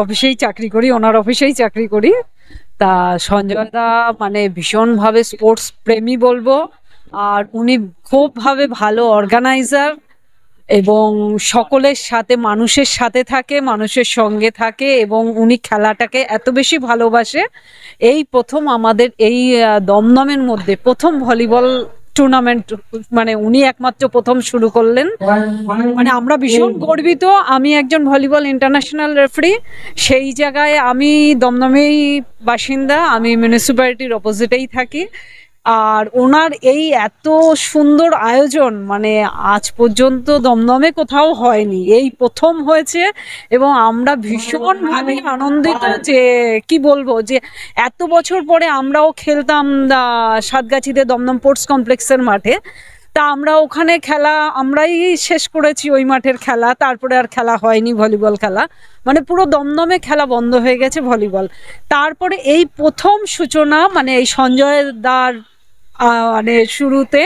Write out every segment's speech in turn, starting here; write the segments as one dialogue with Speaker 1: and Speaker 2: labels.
Speaker 1: অফিসেই চাকরি করি, ওনার অফিসেই চাকরি করি। তা সঞ্জয় দা মানে ভীষণভাবে স্পোর্টস প্রেমী বলবো। আর উনি খুবভাবে ভালো অর্গানাইজার এবং সকলের সাথে মানুষের সাথে থাকে, মানুষের সঙ্গে থাকে এবং উনি খেলাটাকে এত বেশি ভালোবাসে। এই প্রথম আমাদের এই দমদমের মধ্যে প্রথম ভলিবল টুর্নামেন্ট মানে উনি একমাত্র প্রথম শুরু করলেন। মানে আমরা ভীষণ গর্বিত। আমি একজন ভলিবল ইন্টারন্যাশনাল রেফারি, সেই জায়গায় আমি দমদমেই বাসিন্দা, আমি মিউনিসিপ্যালিটির অপোজিটেই থাকি। আর ওনার এই এত সুন্দর আয়োজন মানে আজ পর্যন্ত দমদমে কোথাও হয়নি, এই প্রথম হয়েছে। এবং আমরা ভীষণভাবে আনন্দিত যে কি বলবো, যে এত বছর পরে আমরাও খেলতাম সাতগাছিতে দমদম স্পোর্টস কমপ্লেক্সের মাঠে। তা আমরা ওখানে খেলা আমরাই শেষ করেছি, ওই মাঠের খেলা। তারপরে আর খেলা হয়নি ভলিবল খেলা, মানে পুরো দমদমে খেলা বন্ধ হয়ে গেছে ভলিবল। তারপরে এই প্রথম সূচনা মানে এই সঞ্জয় দার মানে শুরুতে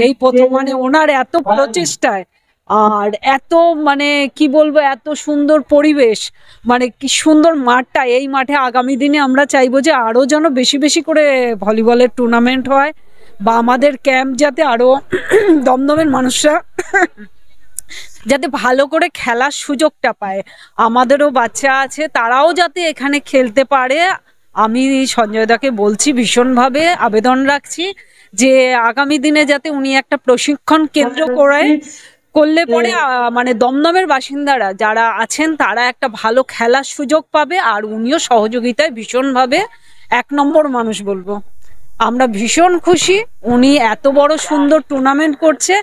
Speaker 1: এই প্রথম মানে ওনার এত প্রচেষ্টায় আর এত মানে কি বলবো এত সুন্দর পরিবেশ, মানে কি সুন্দর মাঠটা। এই মাঠে আগামী দিনে আমরা চাইবো যে আরো যেন বেশি বেশি করে ভলিবলের টুর্নামেন্ট হয় বা আমাদের ক্যাম্প যাতে আরো দমদমের মানুষরা যাতে ভালো করে খেলার সুযোগটা পায়। আমাদেরও বাচ্চা আছে, তারাও যাতে এখানে খেলতে পারে। আমি সঞ্জয় দাকে বলছি, ভীষণভাবে আবেদন রাখছি যে আগামী দিনে যাতে উনি একটা প্রশিক্ষণ কেন্দ্র করলে পরে মানে দমদমের বাসিন্দারা যারা আছেন তারা একটা ভালো খেলার সুযোগ পাবে। আর উনিও সহযোগিতায় ভীষণভাবে এক নম্বর মানুষ বলবো। আমরা ভীষণ খুশি উনি এত বড় সুন্দর টুর্নামেন্ট করছে,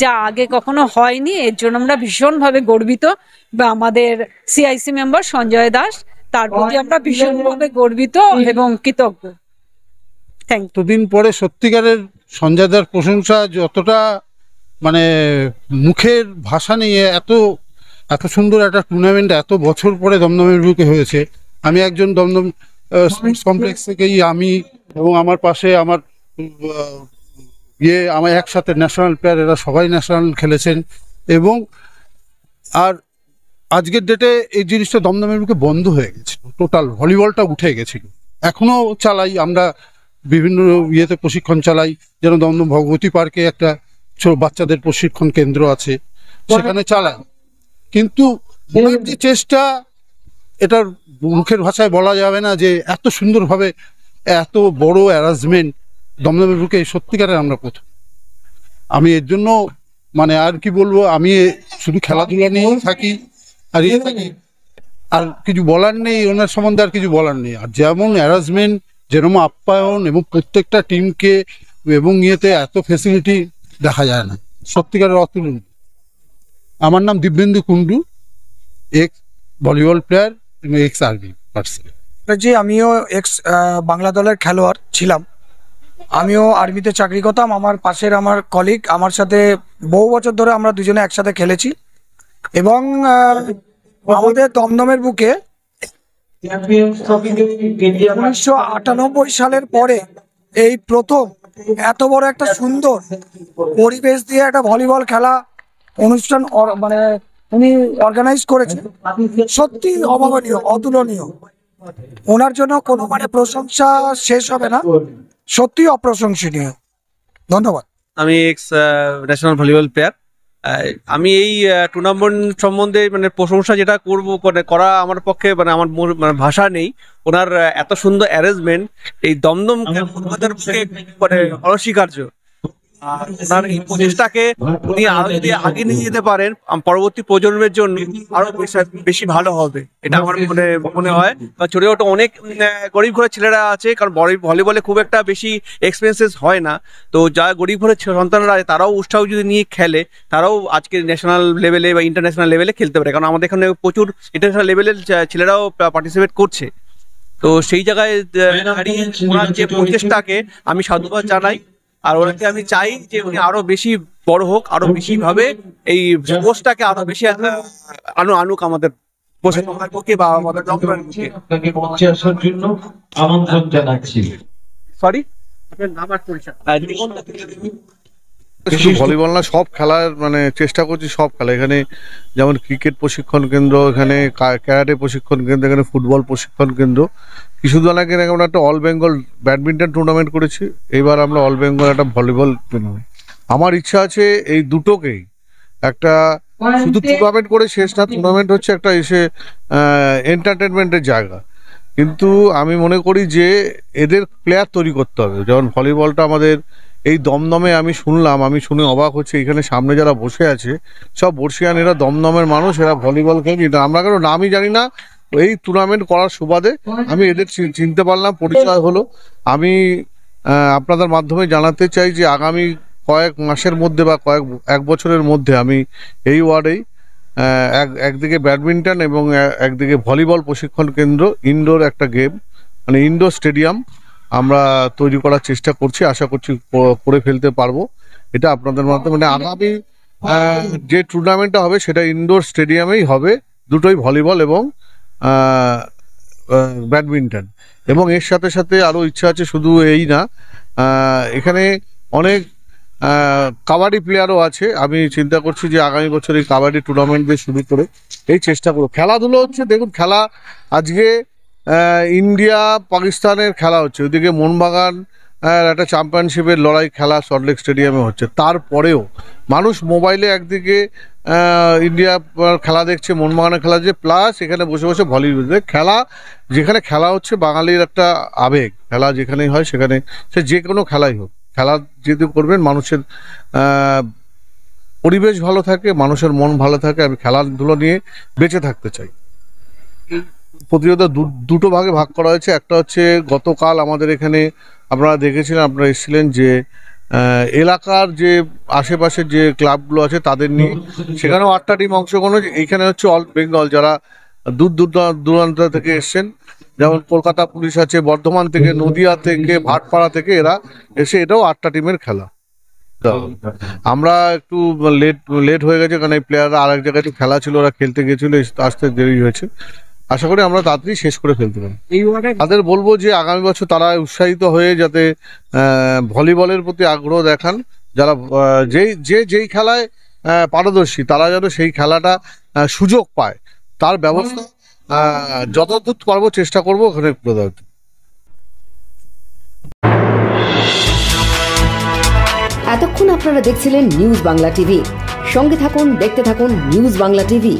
Speaker 1: যা আগে কখনো হয়নি। এর জন্য আমরা ভীষণভাবে গর্বিত, বা আমাদের সিআইসি মেম্বার সঞ্জয় দাস, তার প্রতি আমরা ভীষণভাবে গর্বিত এবং কৃতজ্ঞ। Thank you.
Speaker 2: এতদিন পরে সত্যিকারের সঞ্জয় দার প্রশংসা যতটা মানে মুখের ভাষা নিয়ে এত এত সুন্দর একটা টুর্নামেন্ট এত বছর পরে দমদমের বুকে হয়েছে। আমি একজন দমদম স্পোর্টস কমপ্লেক্স থেকেই, আমি এবং আমার পাশে আমার আমার একসাথে ন্যাশনাল প্লেয়ার, এরা সবাই ন্যাশনাল খেলেছেন। এবং আর আজকের ডেটে এই জিনিসটা দমদমের বুকে বন্ধ হয়ে গেছিল, টোটাল ভলিবলটা উঠে গেছিল। এখনো চালাই আমরা, বিভিন্ন ইয়েতে প্রশিক্ষণ চালাই, যেন দমদম ভগবতী পার্কে একটা বাচ্চাদের প্রশিক্ষণ কেন্দ্র আছে, সেখানে চালাই। কিন্তু ওনার যে চেষ্টা, এটার মুখের ভাষায় বলা যাবে না যে এত সুন্দরভাবে এত বড় অ্যারেঞ্জমেন্ট দমদমের বুকে সত্যিকারের আমরা প্রথম। আমি এর জন্য মানে আর কি বলবো, আমি শুধু খেলাধুলা নিয়েই থাকি আর থাকি, আর কিছু বলার নেই ওনার সম্বন্ধে, আর কিছু বলার নেই। আর যেমন অ্যারেঞ্জমেন্ট, যেরকম আপ্যায়ন এবং প্রত্যেকটা টিমকে এবং ইয়েতে এত ফেসিলিটি দেখা যায় না, সত্যিকারের অতুলনীয়। আমার নাম Dibyendu Kundu, x volleyball player এবং এক্স আর্মি পার্সন।
Speaker 3: জি, আমিও এক্স বাংলা দলের খেলোয়াড় ছিলাম। আমিও আর্মিতে চাকরি করতাম। আমার পাশের আমার কলিগ, আমার সাথে বহু বছর ধরে আমরা দুজনে একসাথে খেলেছি। এবং আমাদের দমদমের বুকে 1998 সালের পরে এই প্রথম এত বড় একটা সুন্দর পরিবেশ দিয়ে একটা ভলিবল খেলা অনুষ্ঠান মানে উনি অর্গানাইজ করেছেন। সত্যি অভাবনীয়, অতুলনীয়। ওনার জন্য কোনো মানে প্রশংসা শেষ হবে না, সত্যি অপ্রশংসনীয়। ধন্যবাদ।
Speaker 4: আমি এক্স ন্যাশনাল ভলিবল প্লেয়ার। আমি এই টুর্নামেন্ট সম্বন্ধে মানে প্রশংসা যেটা করবো করা আমার পক্ষে মানে আমার ভাষা নেই। ওনার এত সুন্দর অ্যারেঞ্জমেন্ট এই দমদম মানে অনস্বীকার্য। আর ওনার এই প্রচেষ্টাকে উনি আরো যদি আগে নিয়ে যেতে পারেন পরবর্তী প্রজন্মের জন্য আরো বেশি ভালো হবে, এটা আমার মনে হয়। ছোট ছোট অনেক গরিব ঘরের ছেলেরা আছে, কারণ ভলিবলে খুব একটা বেশি এক্সপেন্সেস হয় না। তো যারা গরিব ঘরের সন্তানরা আছে তারাও উৎসাহ যদি নিয়ে খেলে, তারাও আজকে ন্যাশনাল লেভেলে বা ইন্টারন্যাশনাল লেভেলে খেলতে পারে। কারণ আমাদের এখানে প্রচুর ইন্টারন্যাশনাল লেভেলের ছেলেরাও পার্টিসিপেট করছে। তো সেই জায়গায় ওনার যে প্রচেষ্টাকে আমি সাধুবাদ জানাই। আর ওনাকে আমি চাই যে উনি আরো বেশি বড় হোক, আরো বেশি ভাবে এই পোস্টটাকে আরো বেশি আনুক আমাদের পক্ষে বা আমাদের আমন্ত্রণ জানাচ্ছি। সরি, আপনার নাম আর পরিচয়।
Speaker 5: শুধু ভলিবল না, সব খেলার মানে চেষ্টা করছি, সব খেলা এখানে, যেমন ক্রিকেট প্রশিক্ষণ কেন্দ্র, এখানে ক্যারাটে প্রশিক্ষণ কেন্দ্র, এখানে ফুটবল প্রশিক্ষণ কেন্দ্র। কিছুদিন আগে আমরা একটা অল বেঙ্গল ব্যাডমিন্টন টুর্নামেন্ট করেছি, এবার আমরা অল বেঙ্গল একটা ভলিবল টুর্নামেন্ট। আমার ইচ্ছা আছে এই দুটোকেই একটা শুধু টুর্নামেন্ট করে শেষ না, টুর্নামেন্ট হচ্ছে একটা এসে এন্টারটেনমেন্টের জায়গা, কিন্তু আমি মনে করি যে এদের প্লেয়ার তৈরি করতে হবে। যেমন ভলিবলটা আমাদের এই দমদমে আমি শুনে অবাক হচ্ছে, এখানে সামনে যারা বসে আছে সব বর্ষিয়ান, এরা দমদমের মানুষ, এরা ভলিবল খেলে, আমরা কেন নামই জানি না। এই টুর্নামেন্ট করার সুবাদে আমি এদের চিনতে পারলাম, পরিচয় হলো। আমি আপনাদের মাধ্যমে জানাতে চাই যে আগামী কয়েক মাসের মধ্যে বা এক বছরের মধ্যে আমি এই ওয়ার্ডেই একদিকে ব্যাডমিন্টন এবং একদিকে ভলিবল প্রশিক্ষণ কেন্দ্র, ইনডোর একটা গেম মানে ইনডোর স্টেডিয়াম আমরা তৈরি করার চেষ্টা করছি, আশা করছি করে ফেলতে পারবো। এটা আপনাদের মাধ্যমে মানে আগামী যে টুর্নামেন্টটা হবে সেটা ইনডোর স্টেডিয়ামেই হবে, দুটোই ভলিবল এবং ব্যাডমিন্টন। এবং এর সাথে সাথে আরও ইচ্ছা আছে, শুধু এই না, এখানে অনেক কাবাডি প্লেয়ারও আছে। আমি চিন্তা করছি যে আগামী বছর এই কাবাডি টুর্নামেন্ট দিয়ে শুরু করে এই চেষ্টা করবো। খেলাধুলো হচ্ছে, দেখুন খেলা আজকে ইন্ডিয়া পাকিস্তানের খেলা হচ্ছে, ওইদিকে মোহনবাগান একটা চ্যাম্পিয়নশিপের লড়াই খেলা সল্টলেক স্টেডিয়ামে হচ্ছে, তারপরেও মানুষ মোবাইলে একদিকে ইন্ডিয়া খেলা দেখছে, মোহনবাগানের খেলা দেখছে, প্লাস এখানে বসে বসে ভলিবল খেলা, যেখানে খেলা হচ্ছে বাঙালির একটা আবেগ, খেলা যেখানেই হয় সেখানে সে যে কোনো খেলাই হোক, খেলা যেহেতু করবেন মানুষের পরিবেশ ভালো থাকে, মানুষের মন ভালো থাকে। আমি খেলাধুলো নিয়ে বেঁচে থাকতে চাই। প্রতিযোগিতা দুটো ভাগে ভাগ করা হয়েছে। একটা হচ্ছে গতকাল আমাদের এখানে আপনারা দেখেছিলেন, আপনারা এসেছিলেন, যে এলাকার যে আশেপাশের যে ক্লাবগুলো আছে তাদের নিয়ে, সেখানেও 8টা টিম অংশগ্রহণ হয়েছে। এইখানে হচ্ছে অল বেঙ্গল যারা দূর দূরান্ত থেকে এসছেন, যেমন কলকাতা পুলিশ আছে, বর্ধমান থেকে, নদিয়া থেকে, ভাটপাড়া থেকে, এরা এসে, এটাও 8টা টিমের খেলা। আমরা একটু লেট হয়ে গেছে, কারণ এই প্লেয়াররা আরেক জায়গায় একটু খেলা ছিল, ওরা খেলতে গেছিল, আসতে দেরি হয়েছে। আশা করি আমরা তাড়াতাড়ি শেষ করে ফেলতে পারি। তাদের বলবো যে আগামী বছর তারা উৎসাহিত হয়ে যাতে ভলিবলের প্রতি আগ্রহ দেখান, যারা যেই খেলায় পারদর্শী তারা যেন সেই খেলাটা সুযোগ পায়, তার ব্যবস্থা যতদূর পারবো চেষ্টা করবো ওখানে করে দেওয়ার।
Speaker 6: এতক্ষণ আপনারা দেখছিলেন নিউজ বাংলা টিভি। সঙ্গে থাকুন, দেখতে থাকুন নিউজ বাংলা টিভি।